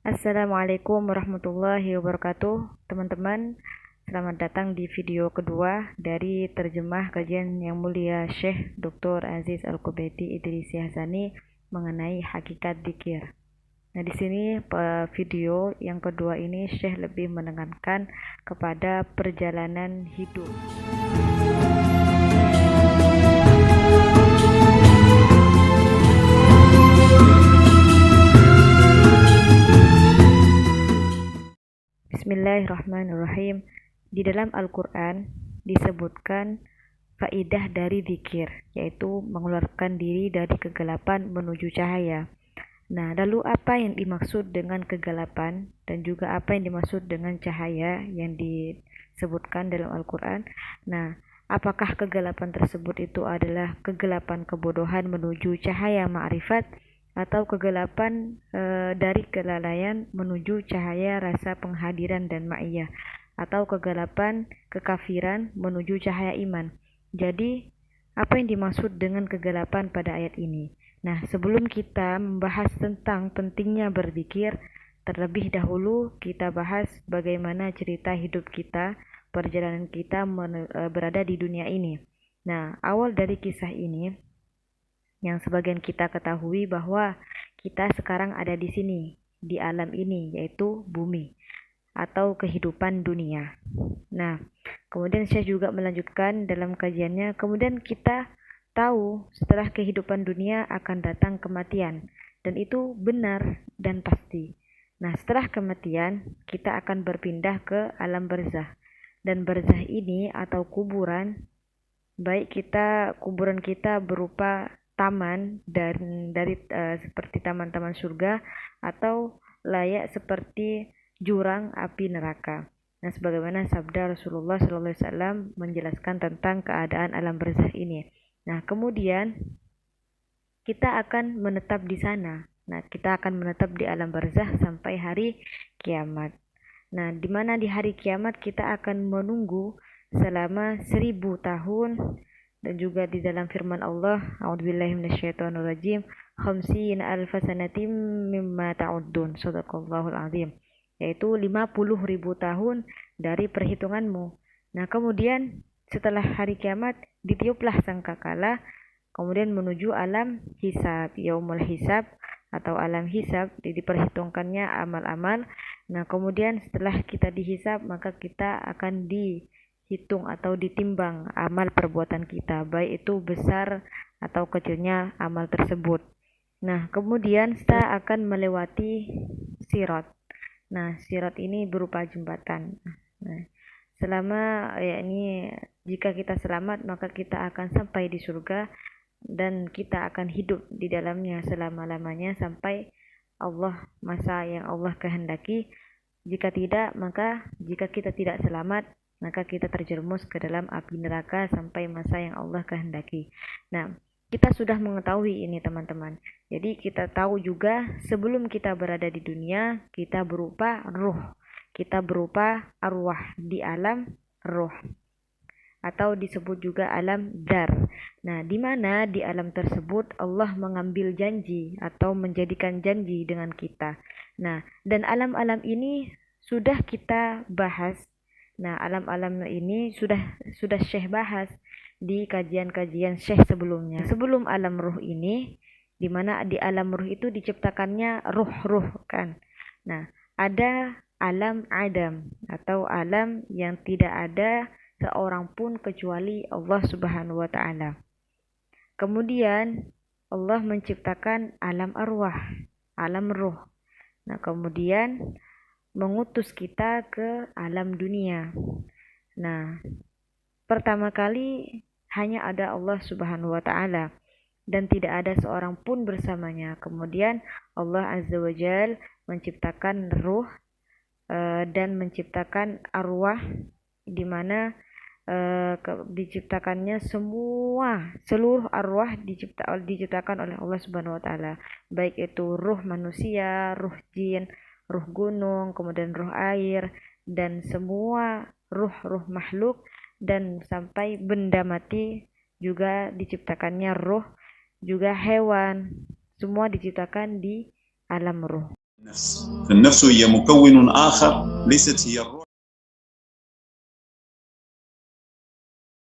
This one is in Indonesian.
Assalamualaikum warahmatullahi wabarakatuh. Teman-teman, selamat datang di video kedua dari terjemah kajian Yang Mulia Syekh Dr. Aziz Al-Qubaiti Idrisi Hasani mengenai hakikat dzikir. Nah, di sini video yang kedua ini Syekh lebih menekankan kepada perjalanan hidup. Bismillahirrahmanirrahim. Di dalam Al-Quran disebutkan faidah dari zikir, yaitu mengeluarkan diri dari kegelapan menuju cahaya. Nah, lalu apa yang dimaksud dengan kegelapan dan juga apa yang dimaksud dengan cahaya yang disebutkan dalam Al-Quran? Nah, apakah kegelapan tersebut itu adalah kegelapan kebodohan menuju cahaya ma'rifat, atau kegelapan dari kelalaian menuju cahaya rasa penghadiran dan ma'iyah, atau kegelapan kekafiran menuju cahaya iman? Jadi, apa yang dimaksud dengan kegelapan pada ayat ini? Nah, sebelum kita membahas tentang pentingnya berzikir, terlebih dahulu kita bahas bagaimana cerita hidup kita, perjalanan kita berada di dunia ini. Nah, awal dari kisah ini yang sebagian kita ketahui bahwa kita sekarang ada di sini, di alam ini, yaitu bumi atau kehidupan dunia. Nah, kemudian saya juga melanjutkan dalam kajiannya, kemudian kita tahu setelah kehidupan dunia akan datang kematian, dan itu benar dan pasti. Nah, setelah kematian kita akan berpindah ke alam barzah, dan barzah ini atau kuburan, baik kuburan kita berupa taman dari seperti taman-taman surga atau layak seperti jurang api neraka. Nah, sebagaimana sabda Rasulullah SAW menjelaskan tentang keadaan alam barzakh ini. Nah, kemudian kita akan menetap di sana. Nah, kita akan menetap di alam barzakh sampai hari kiamat. Nah, di mana di hari kiamat kita akan menunggu selama 1000 tahun, dan juga di dalam firman Allah, a'udzubillahi minasyaitonirrajim, khamsina alfa sanatim mimma ta'uddun, shadaqallahul azim, yaitu 50.000 tahun dari perhitunganmu. Nah, kemudian setelah hari kiamat ditiuplah sangkakala, kemudian menuju alam hisab, yaumul hisab atau alam hisab, diperhitungkannya amal-amal. Nah, kemudian setelah kita dihisab, maka kita akan dihitung atau ditimbang amal perbuatan kita, baik itu besar atau kecilnya amal tersebut. Nah, kemudian kita akan melewati sirat. Nah, sirat ini berupa jembatan. Nah, jika kita selamat, maka kita akan sampai di surga dan kita akan hidup di dalamnya selama-lamanya sampai masa yang Allah kehendaki. Jika kita tidak selamat, maka kita terjerumus ke dalam api neraka sampai masa yang Allah kehendaki. Nah, kita sudah mengetahui ini, teman-teman. Jadi kita tahu juga sebelum kita berada di dunia, kita berupa ruh. Kita berupa arwah di alam ruh, atau disebut juga alam dar. Nah, di mana di alam tersebut Allah mengambil janji atau menjadikan janji dengan kita. Nah, dan alam-alam ini sudah kita bahas. Nah, alam-alam ini sudah Syekh bahas di kajian-kajian Syekh sebelumnya. Sebelum alam ruh ini, di mana di alam ruh itu diciptakannya ruh-ruh kan. Nah, ada alam adam atau alam yang tidak ada seorang pun kecuali Allah Subhanahu wa taala. Kemudian Allah menciptakan alam arwah, alam ruh. Nah, kemudian mengutus kita ke alam dunia. Nah, pertama kali hanya ada Allah Subhanahu wa taala dan tidak ada seorang pun bersamanya. Kemudian Allah Azza wa Jalla menciptakan ruh dan menciptakan arwah, di mana diciptakannya seluruh arwah diciptakan oleh Allah Subhanahu wa taala, baik itu ruh manusia, ruh jin, ruh gunung, kemudian ruh air, dan semua ruh-ruh makhluk, dan sampai benda mati juga diciptakannya ruh, juga hewan, semua diciptakan di alam ruh. فالنفس هي مكون آخر ليست هي الروح.